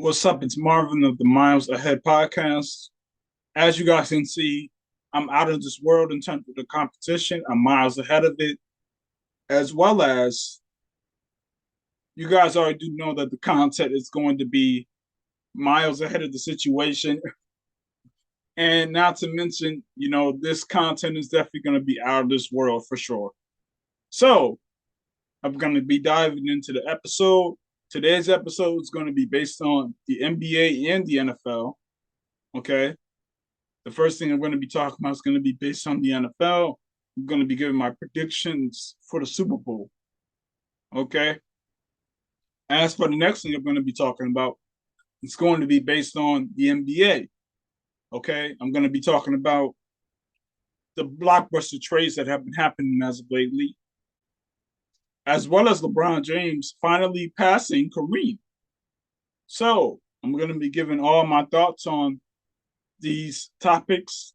What's up? It's Marvin of the Miles Ahead podcast. As you guys can see, I'm out of this world in terms of the competition. I'm miles ahead of it, as well as you guys already do know that the content is going to be miles ahead of the situation. And not to mention, this content is definitely going to be out of this world for sure. So I'm going to be diving into the episode. Today's episode is going to be based on the NBA and the NFL. Okay. The first thing I'm going to be talking about is going to be based on the NFL. I'm going to be giving my predictions for the Super Bowl. Okay. As for the next thing I'm going to be talking about, it's going to be based on the NBA. Okay. I'm going to be talking about the blockbuster trades that have been happening as of lately, as well as LeBron James finally passing Kareem. So I'm going to be giving all my thoughts on these topics.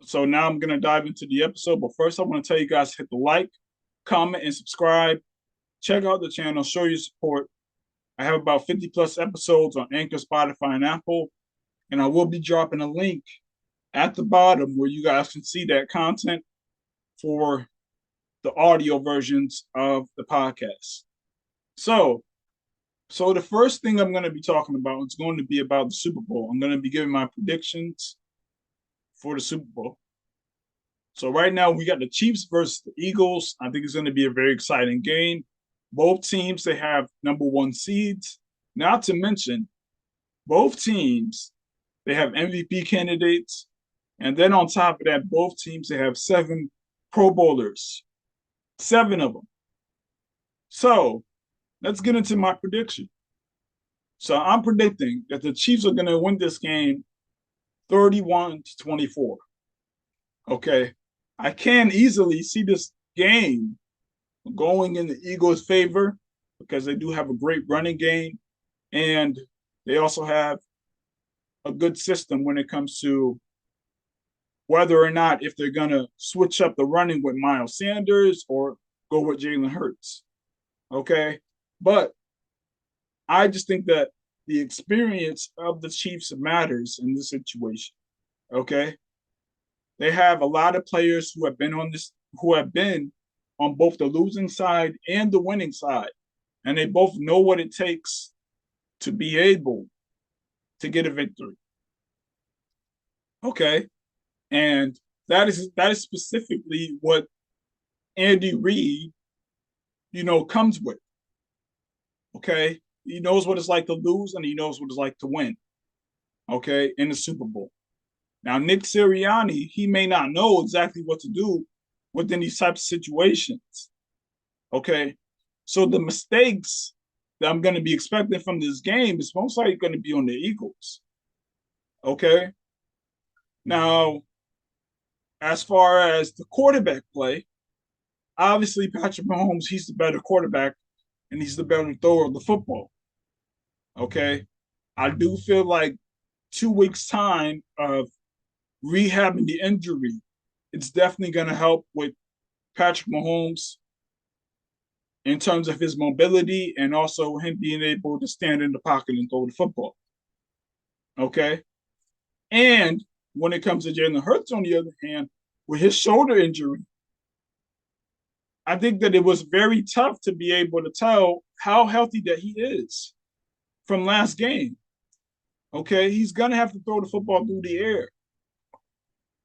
So now I'm going to dive into the episode. But first, I want to tell you guys to hit the like, comment, and subscribe. Check out the channel, show your support. I have about 50 plus episodes on Anchor, Spotify, and Apple. And I will be dropping a link at the bottom where you guys can see that content for the audio versions of the podcast. So, so the first thing I'm going to be talking about is going to be about the Super Bowl. I'm going to be giving my predictions for the Super Bowl. So right now we got the Chiefs versus the Eagles. I think it's going to be a very exciting game. Both teams, they have number one seeds. Not to mention, both teams, they have MVP candidates. And then on top of that, both teams, they have 7 Pro Bowlers, 7 of them. So let's get into my prediction. So I'm predicting that the Chiefs are going to win this game 31-24. Okay. I can easily see this game going in the Eagles' favor because they do have a great running game and they also have a good system when it comes to whether or not if they're going to switch up the running with Miles Sanders or go with Jalen Hurts. Okay. But I just think that the experience of the Chiefs matters in this situation. Okay. They have a lot of players who have been on both the losing side and the winning side. And they both know what it takes to be able to get a victory. Okay. And that is specifically what Andy Reid, comes with. Okay. He knows what it's like to lose and he knows what it's like to win. Okay, in the Super Bowl. Now, Nick Sirianni, he may not know exactly what to do within these types of situations. Okay. So the mistakes that I'm going to be expecting from this game is most likely going to be on the Eagles. Okay. Now, as far as the quarterback play, obviously Patrick Mahomes, he's the better quarterback and he's the better thrower of the football. Okay. I do feel like 2 weeks' time of rehabbing the injury, it's definitely going to help with Patrick Mahomes in terms of his mobility and also him being able to stand in the pocket and throw the football. Okay. And when it comes to Jalen Hurts, on the other hand, with his shoulder injury, I think that it was very tough to be able to tell how healthy that he is from last game. Okay. He's going to have to throw the football through the air.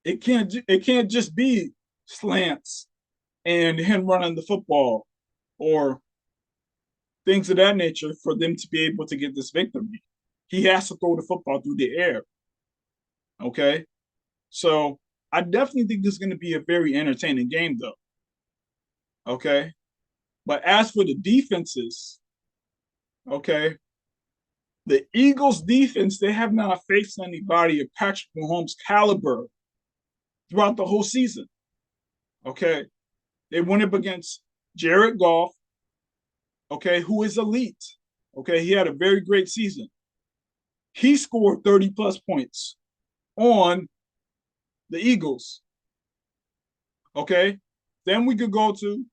It can't just be slants and him running the football or things of that nature for them to be able to get this victory. He has to throw the football through the air. Okay. So I definitely think this is going to be a very entertaining game, though. Okay. But as for the defenses, okay, the Eagles defense, they have not faced anybody of Patrick Mahomes' caliber throughout the whole season. Okay. They went up against Jared Goff, okay, who is elite. Okay. He had a very great season. He scored 30 plus points on the Eagles. Okay. Then we could go to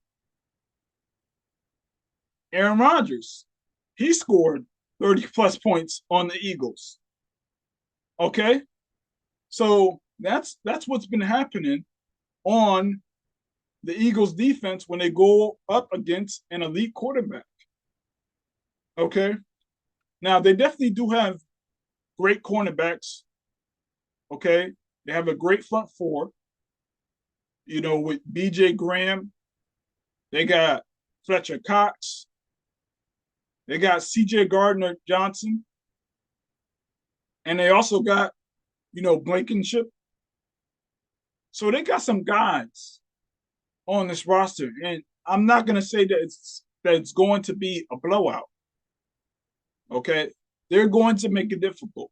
Aaron Rodgers. He scored 30 plus points on the Eagles. Okay? So that's what's been happening on the Eagles defense when they go up against an elite quarterback. Okay? Now they definitely do have great cornerbacks. Okay? They have a great front four. With BJ Graham, they got Fletcher Cox, they got CJ Gardner Johnson, and they also got, Blankenship. So they got some guys on this roster. And I'm not gonna say that it's going to be a blowout. Okay. They're going to make it difficult.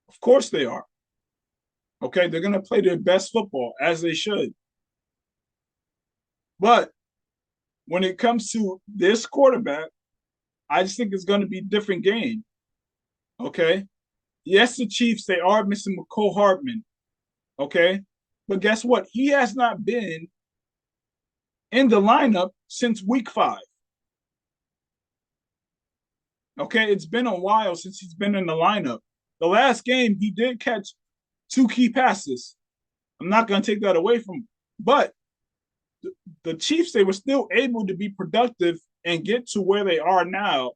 Of course they are. Okay. They're gonna play their best football as they should. But when it comes to this quarterback, I just think it's gonna be a different game. Okay. Yes, the Chiefs, they are missing McCole Hardman. Okay. But guess what? He has not been in the lineup since week 5. Okay. It's been a while since he's been in the lineup. The last game, he did catch 2 key passes. I'm not going to take that away from him. But the Chiefs, they were still able to be productive and get to where they are now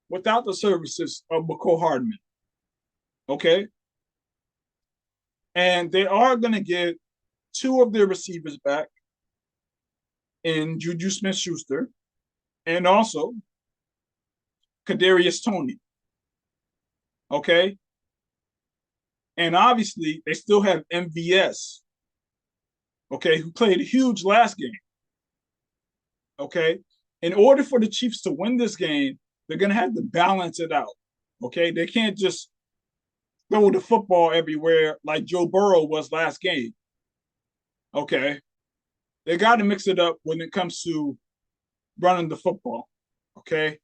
without the services of McCole Hardman. Okay. And they are going to get 2 of their receivers back in Juju Smith-Schuster and also Kadarius Toney. Okay. And obviously, they still have MVS, okay, who played huge last game. Okay. In order for the Chiefs to win this game, they're going to have to balance it out. Okay. They can't just throw the football everywhere like Joe Burrow was last game. Okay. They got to mix it up when it comes to running the football. Okay.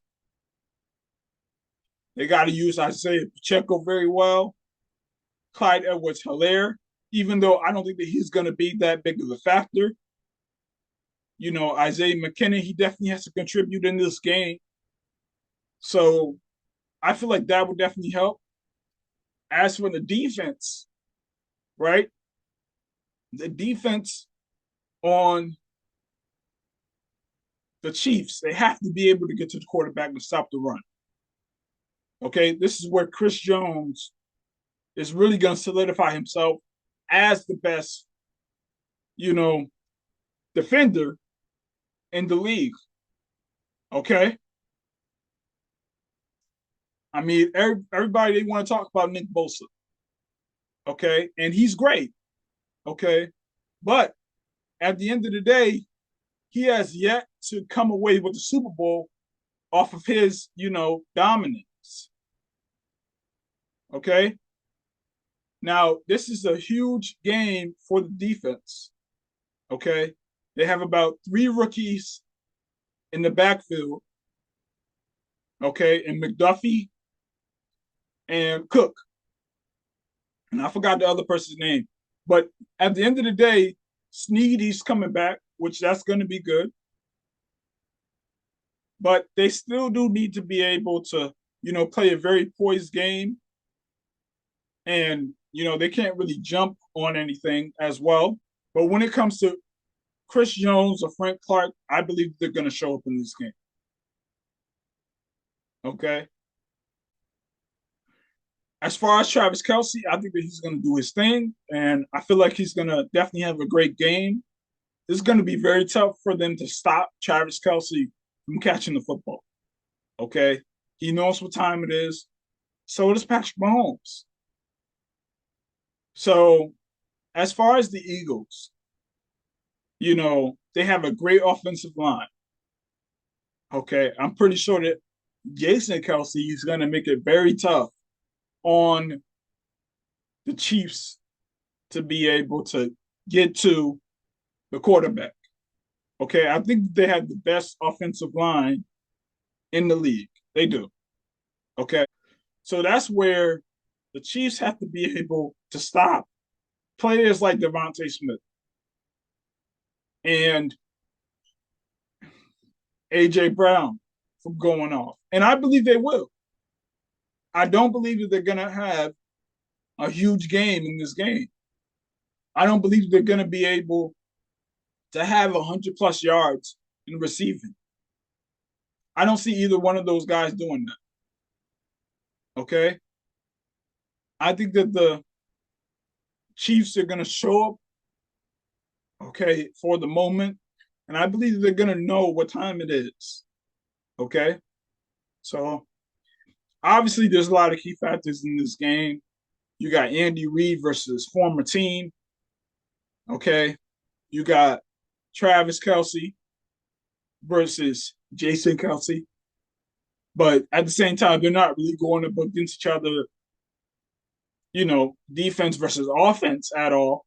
They got to use Isaiah Pacheco very well. Clyde Edwards-Helaire, even though I don't think that he's going to be that big of a factor. Isaiah McKinnon, he definitely has to contribute in this game. So I feel like that would definitely help. As for the defense, right? The defense on the Chiefs, they have to be able to get to the quarterback and stop the run. Okay, this is where Chris Jones is really going to solidify himself as the best, defender in the league. Okay. I mean, everybody, they want to talk about Nick Bosa. Okay. And he's great. Okay. But at the end of the day, he has yet to come away with the Super Bowl off of his, dominance. Okay. Now, this is a huge game for the defense. Okay. They have about 3 rookies in the backfield. Okay. And McDuffie and Cook. And I forgot the other person's name. But at the end of the day, Sneady's coming back, which that's going to be good. But they still do need to be able to, play a very poised game. And, they can't really jump on anything as well. But when it comes to Chris Jones or Frank Clark, I believe they're going to show up in this game. Okay. As far as Travis Kelce, I think that he's going to do his thing. And I feel like he's going to definitely have a great game. It's going to be very tough for them to stop Travis Kelce from catching the football. Okay. He knows what time it is. So does Patrick Mahomes. So, as far as the Eagles, they have a great offensive line. Okay. I'm pretty sure that Jason Kelce is going to make it very tough on the Chiefs to be able to get to the quarterback. Okay. I think they have the best offensive line in the league. They do. Okay. So that's where the Chiefs have to be able to stop players like Devontae Smith and AJ Brown from going off. And I believe they will. I don't believe that they're gonna have a huge game in this game. I don't believe they're gonna be able to have 100+ yards in receiving. I don't see either one of those guys doing that. Okay. I think that the Chiefs are gonna show up, okay, for the moment. And I believe they're gonna know what time it is. Okay. So obviously there's a lot of key factors in this game. You got Andy Reid versus former team. Okay. You got Travis Kelce versus Jason Kelce. But at the same time, they're not really going up against each other, defense versus offense at all.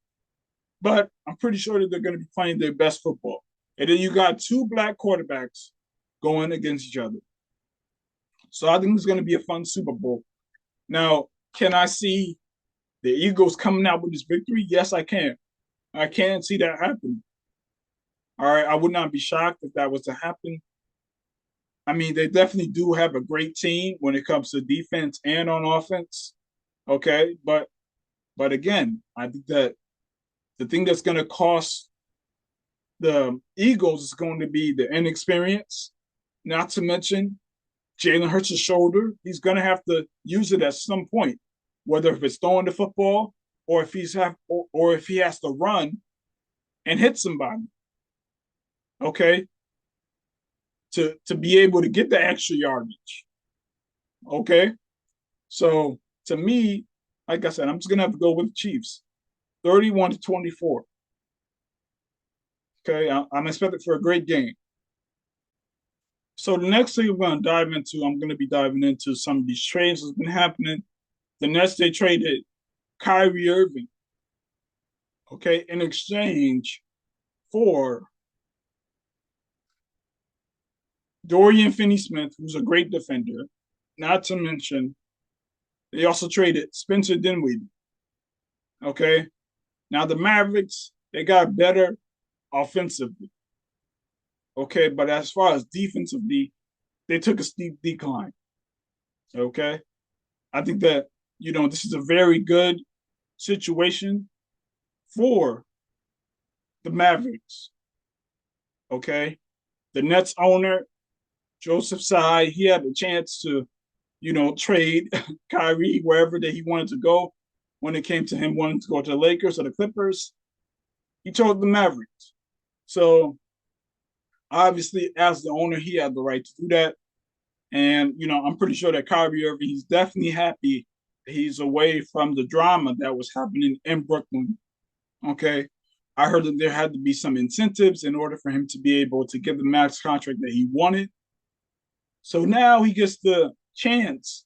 But I'm pretty sure that they're going to be playing their best football. And then you got two black quarterbacks going against each other. So I think it's going to be a fun Super Bowl. Now, can I see the Eagles coming out with this victory? Yes, I can. I can see that happening. All right. I would not be shocked if that was to happen. I mean, they definitely do have a great team when it comes to defense and on offense. Okay. But again, I think that the thing that's going to cost the Eagles is going to be the inexperience, not to mention Jalen Hurts' shoulder. He's going to have to use it at some point, whether if it's throwing the football or if he has to run and hit somebody. Okay, to be able to get the extra yardage. Okay, so to me, like I said, I'm just gonna have to go with the Chiefs, 31-24. Okay, I'm expecting for a great game. So the next thing I'm going to be diving into some of these trades that's been happening. The Nets, they traded Kyrie Irving, okay, in exchange for Dorian Finney-Smith, who's a great defender. Not to mention, they also traded Spencer Dinwiddie. Okay, now the Mavericks, they got better offensively. Okay, but as far as defensively, they took a steep decline. Okay, I think that this is a very good situation for the Mavericks. Okay, the Nets owner Joseph Tsai, he had the chance to, trade Kyrie wherever that he wanted to go. When it came to him wanting to go to the Lakers or the Clippers, he chose the Mavericks. So obviously, as the owner, he had the right to do that. And I'm pretty sure that Kyrie Irving, he's definitely happy he's away from the drama that was happening in Brooklyn. Okay. I heard that there had to be some incentives in order for him to be able to get the max contract that he wanted. So now he gets the chance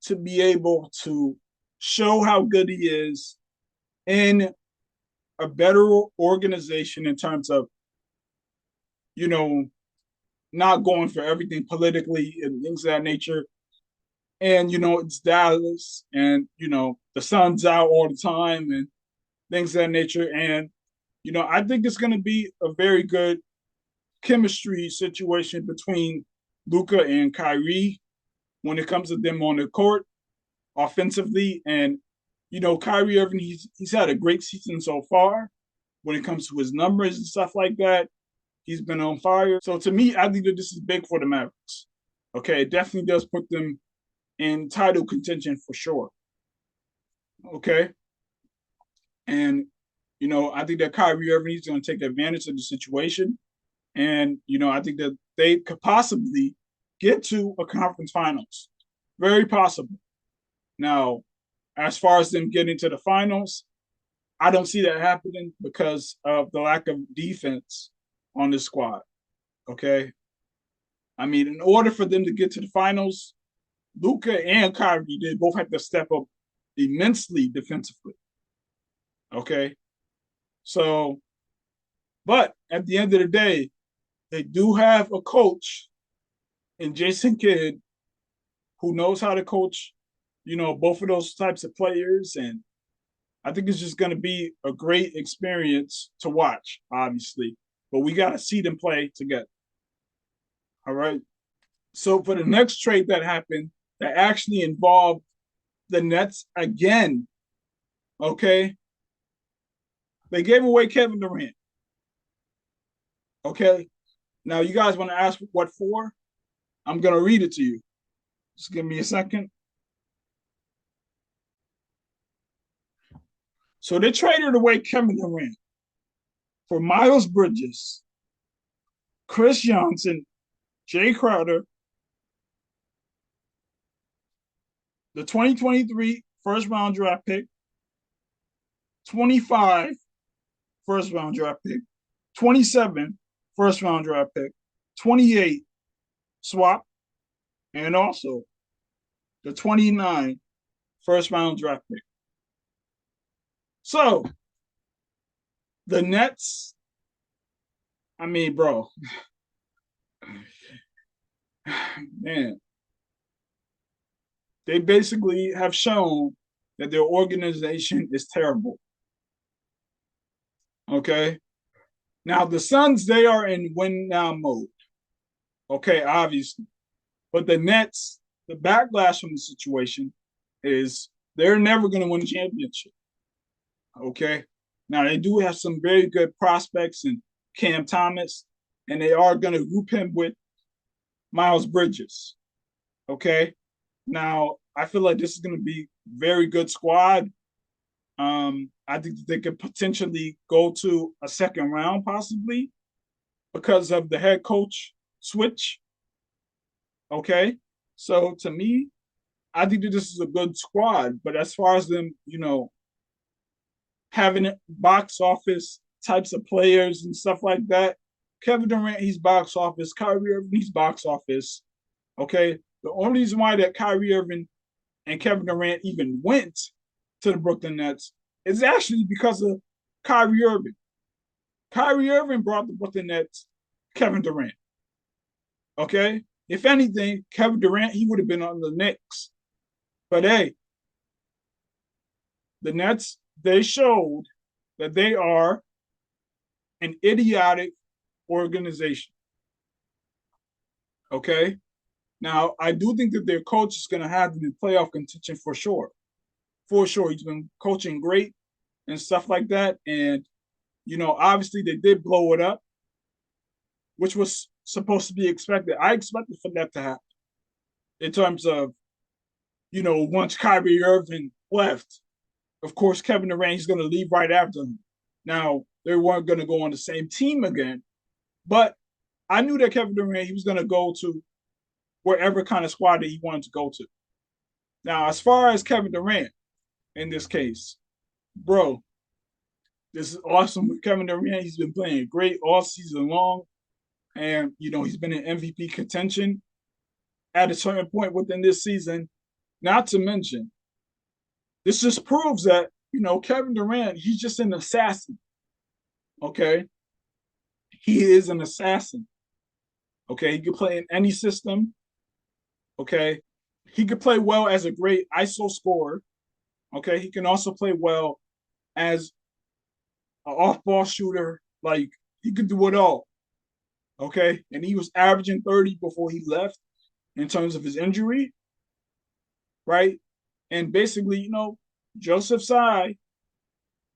to be able to show how good he is in a better organization in terms of, not going for everything politically and things of that nature. And, it's Dallas and, the sun's out all the time and things of that nature. And, I think it's going to be a very good chemistry situation between Luka and Kyrie when it comes to them on the court offensively. And, Kyrie Irving, he's had a great season so far when it comes to his numbers and stuff like that. He's been on fire. So to me, I think that this is big for the Mavericks. Okay, it definitely does put them in title contention for sure. Okay. And, I think that Kyrie Irving is going to take advantage of the situation. And, I think that they could possibly get to a conference finals. Very possible. Now, as far as them getting to the finals, I don't see that happening because of the lack of defense on this squad. Okay. I mean, in order for them to get to the finals, Luka and Kyrie, they both have to step up immensely defensively. Okay. So, but at the end of the day, they do have a coach in Jason Kidd who knows how to coach, both of those types of players. And I think it's just going to be a great experience to watch, obviously. But we got to see them play together. All right. So for the next trade that happened, that actually involved the Nets again. Okay. They gave away Kevin Durant. Okay. Now you guys want to ask what for? I'm gonna read it to you. Just give me a second. So they traded away Kevin Durant for Miles Bridges, Chris Johnson, Jay Crowder, the 2023 first round draft pick, 25 first round draft pick, 27 first round draft pick, 28 swap, and also the 29 first round draft pick. So the Nets, I mean, bro, man, they basically have shown that their organization is terrible. Okay. Now the Suns, they are in win now mode. Okay, obviously. But the Nets, the backlash from the situation is they're never going to win a championship. Okay. Now they do have some very good prospects in Cam Thomas, and they are going to group him with Miles Bridges. Okay. Now I feel like this is going to be very good squad. I think they could potentially go to a second round, possibly, because of the head coach switch. Okay. So to me, I think that this is a good squad. But as far as them, having box office types of players and stuff like that, Kevin Durant, he's box office. Kyrie Irving, he's box office. Okay. The only reason why that Kyrie Irving and Kevin Durant even went to the Brooklyn Nets is actually because of Kyrie Irving. Kyrie Irving brought the Brooklyn Nets Kevin Durant. Okay? If anything, Kevin Durant, he would have been on the Knicks. But hey, the Nets, they showed that they are an idiotic organization. Okay? Now, I do think that their coach is going to have them in playoff contention for sure. For sure. He's been coaching great and stuff like that. And, obviously they did blow it up, which was supposed to be expected. I expected for that to happen in terms of, once Kyrie Irving left, of course, Kevin Durant is going to leave right after him. Now, they weren't going to go on the same team again, but I knew that Kevin Durant, he was going to go to wherever kind of squad that he wanted to go to. Now, as far as Kevin Durant, in this case, bro, this is awesome with Kevin Durant. He's been playing great all season long. And, he's been in MVP contention at a certain point within this season. Not to mention, this just proves that, Kevin Durant, he's just an assassin. Okay? He is an assassin. Okay? He can play in any system. Okay? He could play well as a great ISO scorer. Okay? He can also play well as an off-ball shooter. Like, he could do it all. Okay? And he was averaging 30 before he left in terms of his injury. Right? And basically, Joseph Tsai,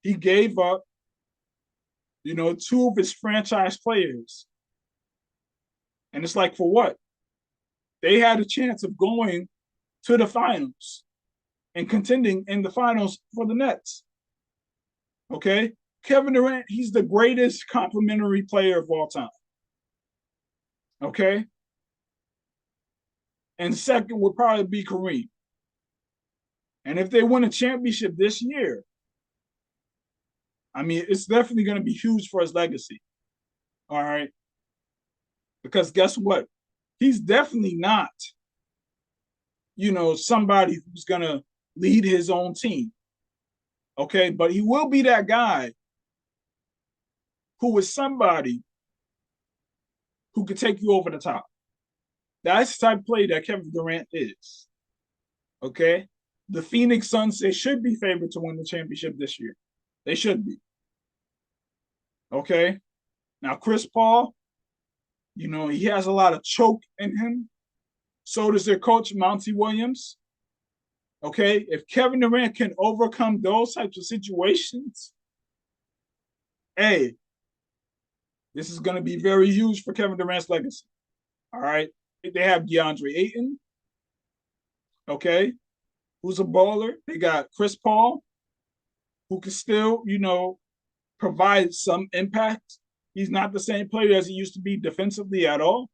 he gave up, two of his franchise players. And it's like, for what? They had a chance of going to the finals and contending in the finals for the Nets. Okay? Kevin Durant, he's the greatest complimentary player of all time. Okay? And second would probably be Kareem. And if they win a championship this year, I mean, it's definitely going to be huge for his legacy. All right? Because guess what? He's definitely not, somebody who's going to lead his own team. Okay? But he will be that guy who is somebody who could take you over the top. That's the type of play that Kevin Durant is. Okay? The Phoenix Suns, they should be favored to win the championship this year. They should be. Okay? Now, Chris Paul, he has a lot of choke in him. So does their coach, Monty Williams. Okay, if Kevin Durant can overcome those types of situations, hey, this is going to be very huge for Kevin Durant's legacy. All right, they have DeAndre Ayton, okay, who's a baller. They got Chris Paul, who can still, provide some impact. He's not the same player as he used to be defensively at all.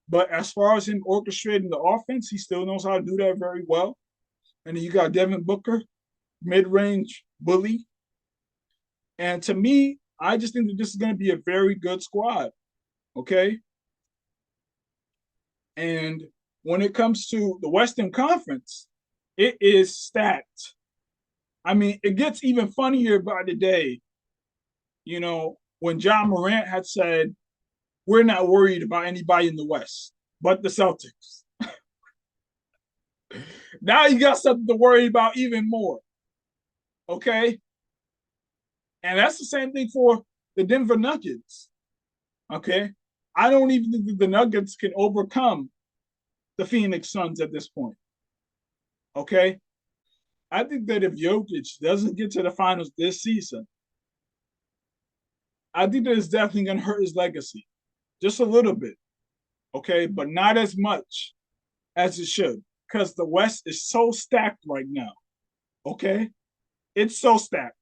But as far as him orchestrating the offense, he still knows how to do that very well. And then you got Devin Booker, mid-range bully. And to me, I just think that this is going to be a very good squad. Okay. And when it comes to the Western Conference, it is stacked. I mean, it gets even funnier by the day, when John Morant had said, we're not worried about anybody in the West but the Celtics. Now you got something to worry about even more. Okay. And that's the same thing for the Denver Nuggets. Okay. I don't even think that the Nuggets can overcome the Phoenix Suns at this point. Okay. I think that if Jokic doesn't get to the finals this season, I think that it's definitely going to hurt his legacy just a little bit. Okay. But not as much as it should because the West is so stacked right now. Okay. It's so stacked.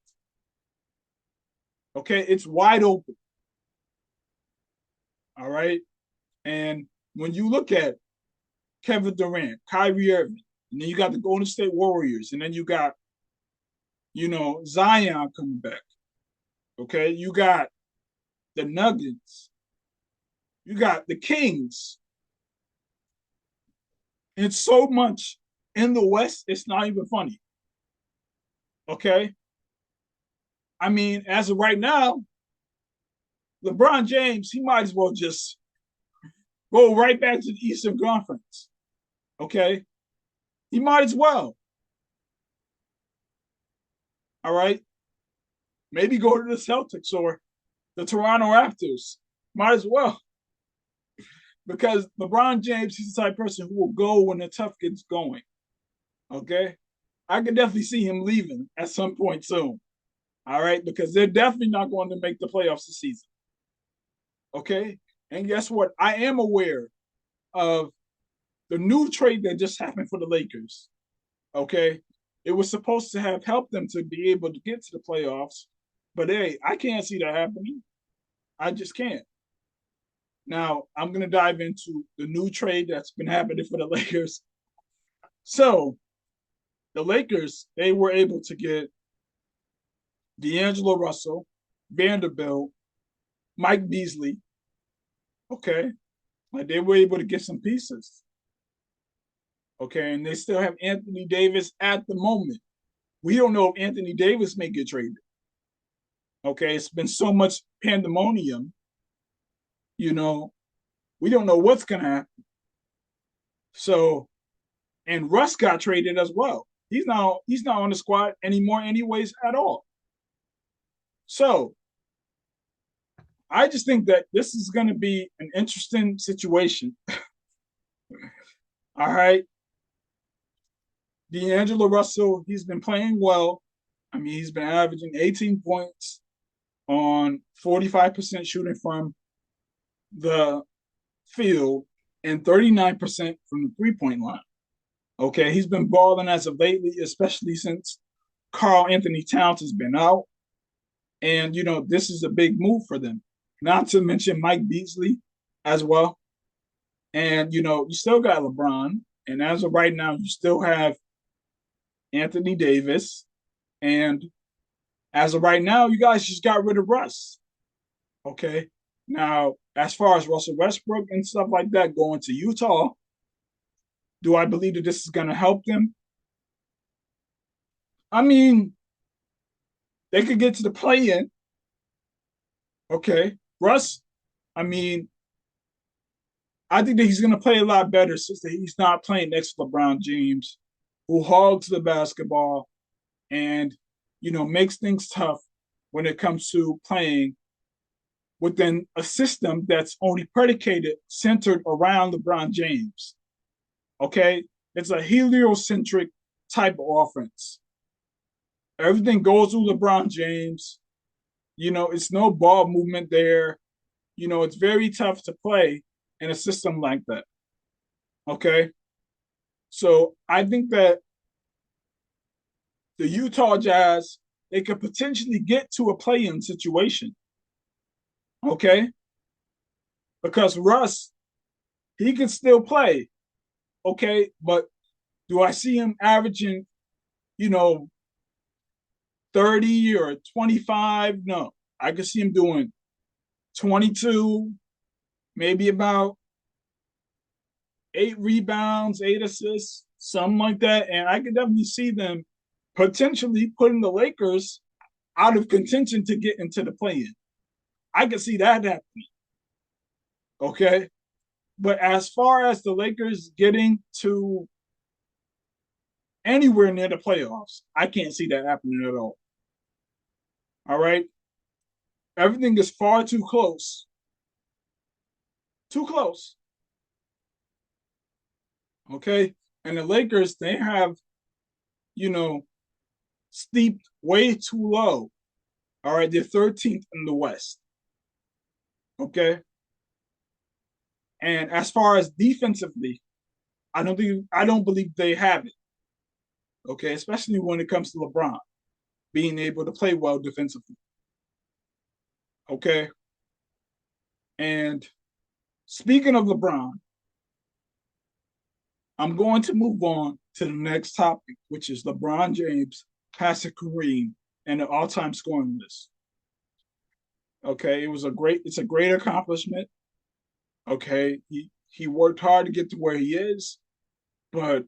Okay. It's wide open. All right. And when you look at Kevin Durant, Kyrie Irving, and then you got the Golden State Warriors, and then you got, Zion coming back. Okay. You got the Nuggets. You got the Kings. And so much in the West, it's not even funny. Okay. I mean, as of right now, LeBron James, he might as well just go right back to the Eastern Conference. Okay. He might as well. All right. Maybe go to the Celtics or the Toronto Raptors. Might as well. Because LeBron James, he's the type of person who will go when the tough gets going. Okay. I could definitely see him leaving at some point soon. All right. Because they're definitely not going to make the playoffs this season. Okay. And guess what? I am aware of the new trade that just happened for the Lakers. Okay. It was supposed to have helped them to be able to get to the playoffs. But hey, I can't see that happening. I just can't. Now, I'm going to dive into the new trade that's been happening for the Lakers. So, the Lakers, they were able to get D'Angelo Russell, Vanderbilt, Mike Beasley. Okay. Like they were able to get some pieces. Okay. And they still have Anthony Davis at the moment. We don't know if Anthony Davis may get traded. Okay. It's been so much pandemonium. We don't know what's going to happen. So, and Russ got traded as well. He's not on the squad anymore, anyways, at all. So, I just think that this is going to be an interesting situation. All right. D'Angelo Russell, he's been playing well. I mean, he's been averaging 18 points on 45% shooting from the field and 39% from the three-point line. Okay, he's been balling as of lately, especially since Karl-Anthony Towns has been out. And, this is a big move for them. Not to mention Mike Beasley as well. And, you still got LeBron. And as of right now, you still have Anthony Davis. And as of right now, you guys just got rid of Russ. Okay. Now, as far as Russell Westbrook and stuff like that going to Utah, do I believe that this is going to help them? I mean, they could get to the play-in. Okay. Russ, I mean, I think that he's going to play a lot better since he's not playing next to LeBron James, who hogs the basketball and, makes things tough when it comes to playing within a system that's only centered around LeBron James. Okay, it's a heliocentric type of offense. Everything goes through LeBron James. It's no ball movement there. It's very tough to play in a system like that. Okay, so I think that the Utah Jazz, they could potentially get to a play-in situation. Okay, because Russ, he can still play. Okay, but do I see him averaging, you know, 30 or 25? No, I could see him doing 22, maybe about 8 rebounds, 8 assists, something like that. And I could definitely see them potentially putting the Lakers out of contention to get into the play-in. I could see that happening. Okay. But as far as the Lakers getting to anywhere near the playoffs, I can't see that happening at all. All right. Everything is far too close. Too close. Okay. And the Lakers, they have, you know, steeped way too low. All right. They're 13th in the West. Okay. And as far as defensively, I don't believe they have it. Okay, especially when it comes to LeBron being able to play well defensively. Okay. And speaking of LeBron, I'm going to move on to the next topic, which is LeBron James passing Kareem and the all-time scoring list. Okay, it's a great accomplishment. Okay, he worked hard to get to where he is, but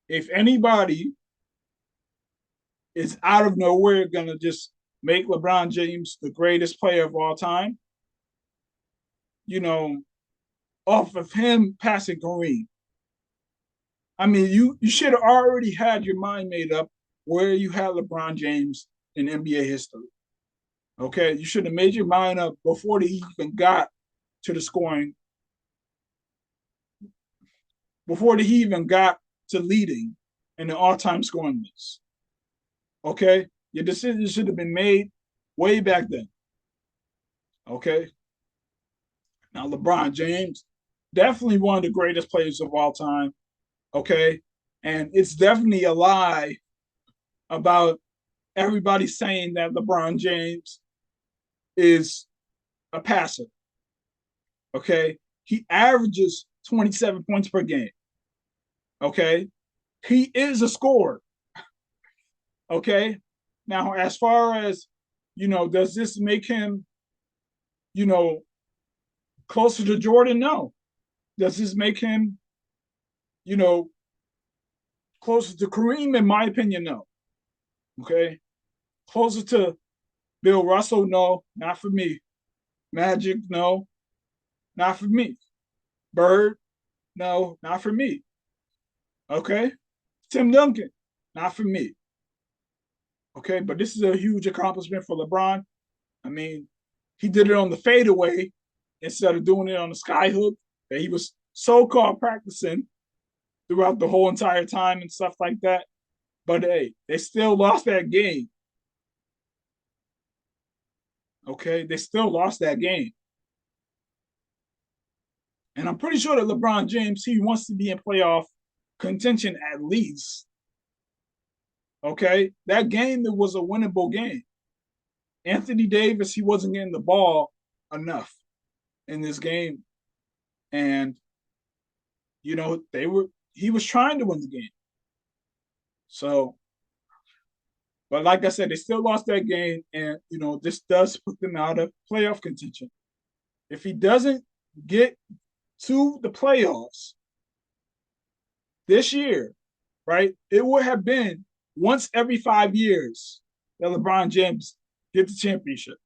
if anybody is out of nowhere gonna just make LeBron James the greatest player of all time, you know, off of him passing Kareem. I mean, you should have already had your mind made up where you had LeBron James in NBA history. Okay, you should have made your mind up before he even got to the scoring, before he even got to leading in the all-time scoring list. Okay, your decision should have been made way back then. Okay, now LeBron James, definitely one of the greatest players of all time. Okay, and it's definitely a lie about everybody saying that LeBron James is a passer. Okay, he averages 27 points per game. Okay, he is a scorer. Okay, now as far as does this make him you know closer to Jordan? No. Does this make him you know closer to Kareem? In my opinion, no. Okay, closer to Bill Russell? No, not for me. Magic? No, not for me. Bird? No, not for me. Okay, Tim Duncan? Not for me. Okay, but this is a huge accomplishment for LeBron. I mean, he did it on the fadeaway instead of doing it on the skyhook that he was so-called practicing throughout the whole entire time and stuff like that. But hey, they still lost that game. Okay, they still lost that game. And I'm pretty sure that LeBron James, he wants to be in playoff contention at least. Okay, that game, it was a winnable game. Anthony Davis, he wasn't getting the ball enough in this game. And, he was trying to win the game. So, but like I said, they still lost that game. And, this does put them out of playoff contention. If he doesn't get to the playoffs this year, right, it would have been once every 5 years that LeBron James get the championship.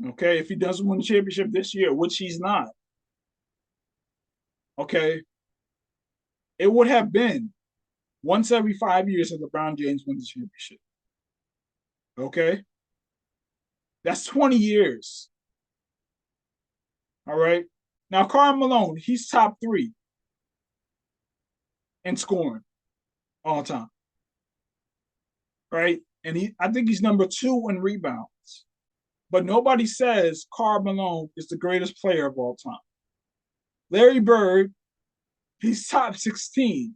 Okay, if he doesn't win the championship this year, which he's not, okay, it would have been once every 5 years that LeBron James wins the championship. Okay, that's 20 years. All right. Now, Karl Malone, he's top 3. in scoring all time, right? And I think he's number 2 in rebounds. But nobody says Karl Malone is the greatest player of all time. Larry Bird, he's top 16,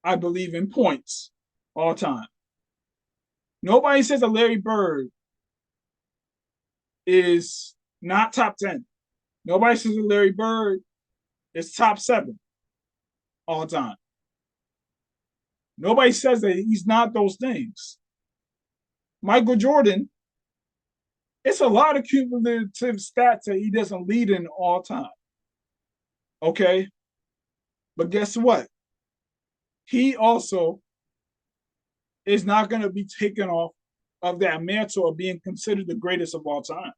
I believe, in points all time. Nobody says that Larry Bird is not top 10. Nobody says that Larry Bird is top 7 all time. Nobody says that he's not those things. Michael Jordan, it's a lot of cumulative stats that he doesn't lead in all time. Okay? But guess what? He also is not going to be taken off of that mantle of being considered the greatest of all time.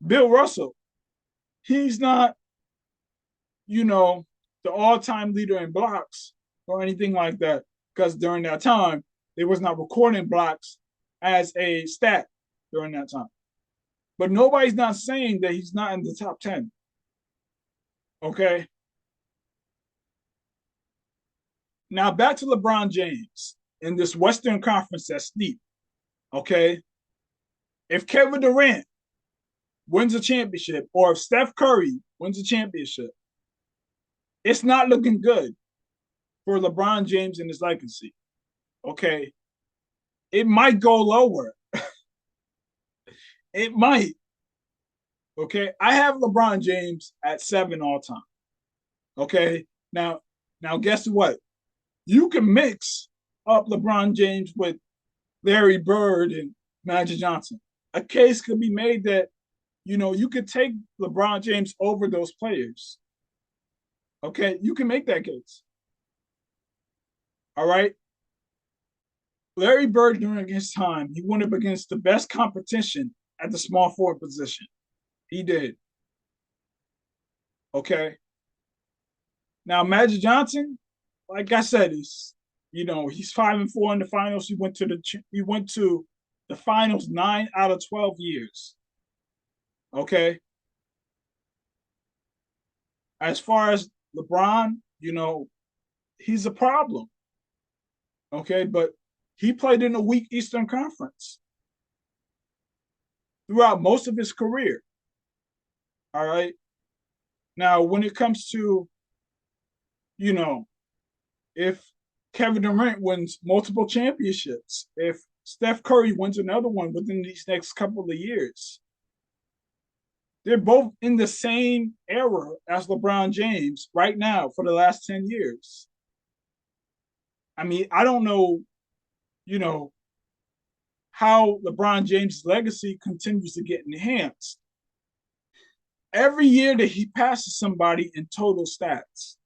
Bill Russell, he's not, the all-time leader in blocks or anything like that, because during that time, they was not recording blocks as a stat during that time. But nobody's not saying that he's not in the top 10. Okay? Now back to LeBron James in this Western Conference that's deep. Okay? If Kevin Durant wins a championship, or if Steph Curry wins a championship, it's not looking good for LeBron James and his legacy. Okay? It might go lower. It might. Okay? I have LeBron James at 7 all time. Okay? Now guess what? You can mix up LeBron James with Larry Bird and Magic Johnson. A case could be made that, you could take LeBron James over those players. Okay? You can make that case. All right? Larry Bird, during his time, he went up against the best competition at the small forward position. He did. Okay? Now, Magic Johnson, like I said, he's 5-4 in the finals. He went to the finals 9 out of 12 years. Okay. As far as LeBron, he's a problem. Okay, but he played in a weak Eastern Conference throughout most of his career. All right. Now, when it comes to, if Kevin Durant wins multiple championships, if Steph Curry wins another one within these next couple of years, they're both in the same era as LeBron James right now for the last 10 years. I mean, I don't know, how LeBron James' legacy continues to get enhanced. Every year that he passes somebody in total stats.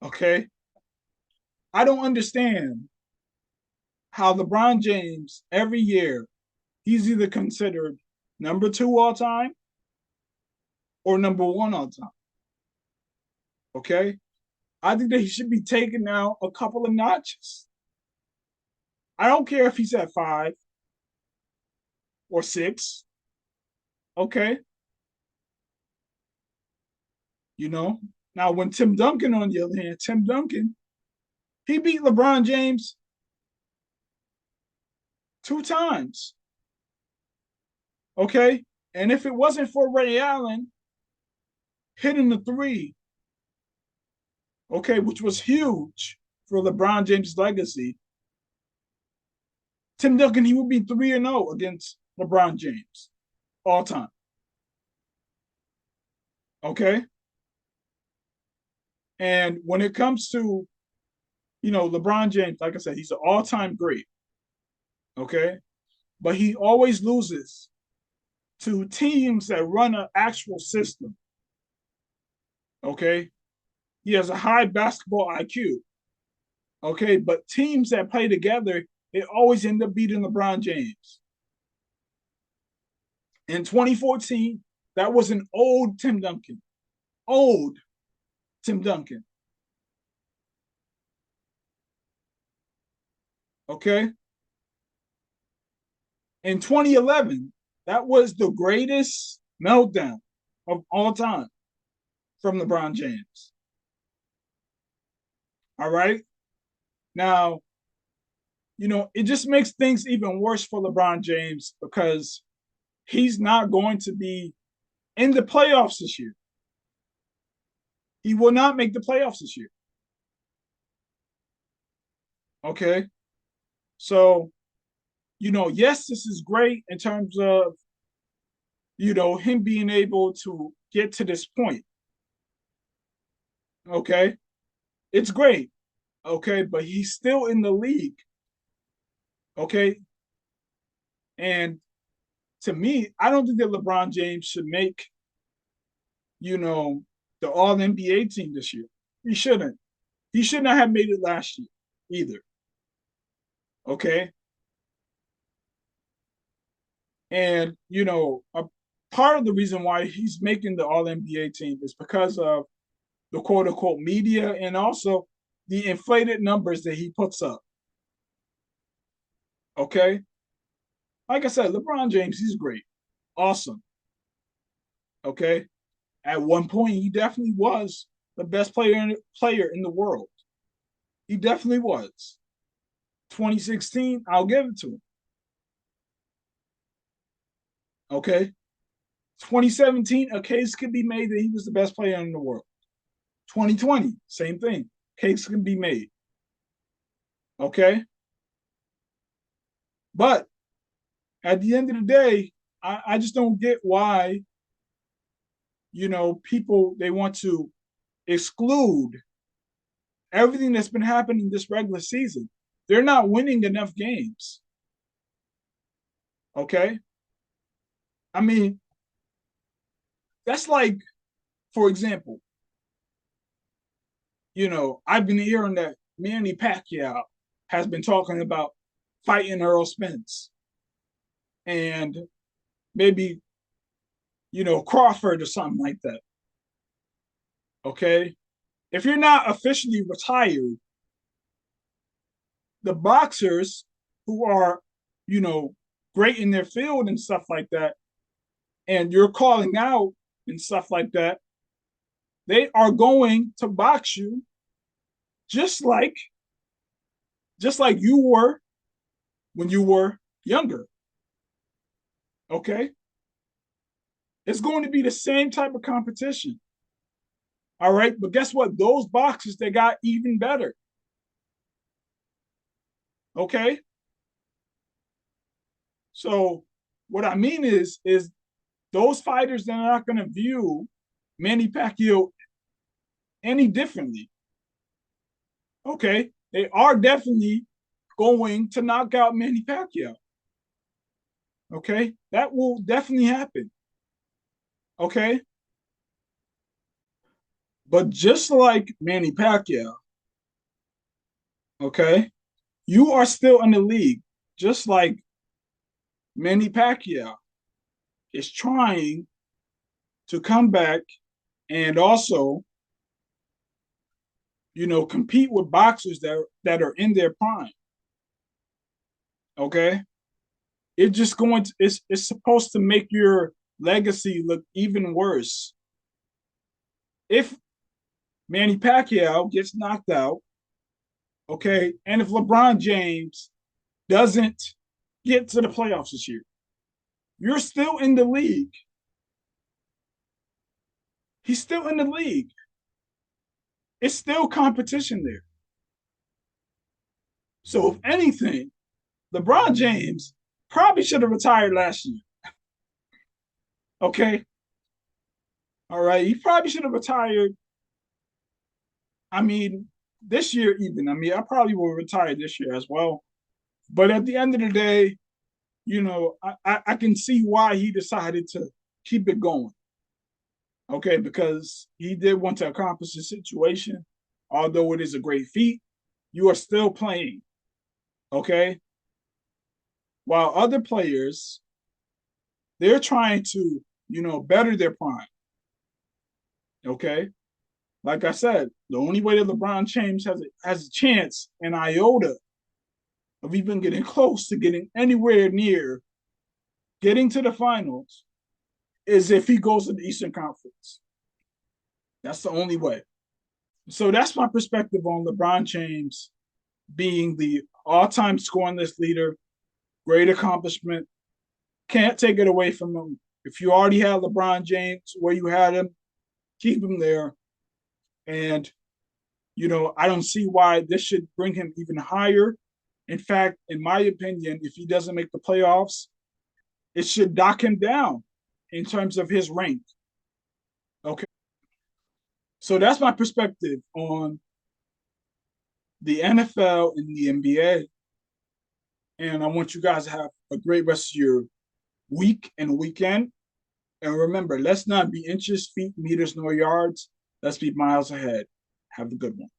Okay? I don't understand how LeBron James, every year, he's either considered number 2 all time or number 1 all time. Okay? I think that he should be taken now a couple of notches. I don't care if he's at 5 or 6. Okay? Now when Tim Duncan, on the other hand, he beat LeBron James 2 times. Okay? And if it wasn't for Ray Allen hitting the 3, okay, which was huge for LeBron James' legacy, Tim Duncan, he would be 3-0 against LeBron James all time. Okay? And when it comes to, LeBron James, like I said, he's an all-time great. Okay? But he always loses to teams that run an actual system. Okay? He has a high basketball IQ. Okay? But teams that play together, they always end up beating LeBron James. In 2014, that was an old Tim Duncan. Old Tim Duncan. Okay? In 2011, that was the greatest meltdown of all time from LeBron James. All right. Now, it just makes things even worse for LeBron James because he's not going to be in the playoffs this year. He will not make the playoffs this year. Okay. So, yes, this is great in terms of, him being able to get to this point. Okay. It's great. Okay. But he's still in the league. Okay. And to me, I don't think that LeBron James should make, the All NBA team this year. He shouldn't. He should not have made it last year either. Okay. And, a part of the reason why he's making the All NBA team is because of the quote unquote media and also the inflated numbers that he puts up. Okay. Like I said, LeBron James, he's great. Awesome. Okay. At one point, he definitely was the best player in the world. He definitely was. 2016, I'll give it to him. Okay. 2017, a case could be made that he was the best player in the world. 2020, same thing. Case can be made. Okay. But at the end of the day, I just don't get why, people they want to exclude everything that's been happening this regular season. They're not winning enough games. Okay. I mean, that's like, for example, I've been hearing that Manny Pacquiao has been talking about fighting Earl Spence and maybe, Crawford or something like that. Okay. If you're not officially retired, the boxers who are, you know, great in their field and stuff like that, and you're calling out and stuff like that, they are going to box you just like you were when you were younger. Okay? It's going to be the same type of competition. All right. But guess what? Those boxers, they got even better. Okay. So what I mean is those fighters that are not going to view Manny Pacquiao any differently. Okay. They are definitely going to knock out Manny Pacquiao. Okay. That will definitely happen. Okay. But just like Manny Pacquiao, okay, you are still in the league, just like Manny Pacquiao is trying to come back and also, compete with boxers that are in their prime. Okay, it's supposed to make your legacy look even worse. If Manny Pacquiao gets knocked out, okay, and if LeBron James doesn't get to the playoffs this year, you're still in the league. He's still in the league. It's still competition there. So if anything, LeBron James probably should have retired last year. Okay. All right. He probably should have retired. I mean, this year even. I mean, I probably will retire this year as well. But at the end of the day, I can see why he decided to keep it going. Okay, because he did want to accomplish the situation. Although it is a great feat, you are still playing. Okay. While other players, they're trying to, better their prime. Okay. Like I said, the only way that LeBron James has a chance, an iota, of even getting close to getting anywhere near getting to the finals is if he goes to the Eastern Conference. That's the only way. So that's my perspective on LeBron James being the all-time scoring list leader. Great accomplishment. Can't take it away from him. If you already had LeBron James where you had him, keep him there. And I don't see why this should bring him even higher. In fact, in my opinion, if he doesn't make the playoffs, it should knock him down in terms of his rank. Okay. So that's my perspective on the NFL and the NBA. And I want you guys to have a great rest of your week and weekend. And remember, let's not be inches, feet, meters, nor yards. Let's be miles ahead. Have a good one.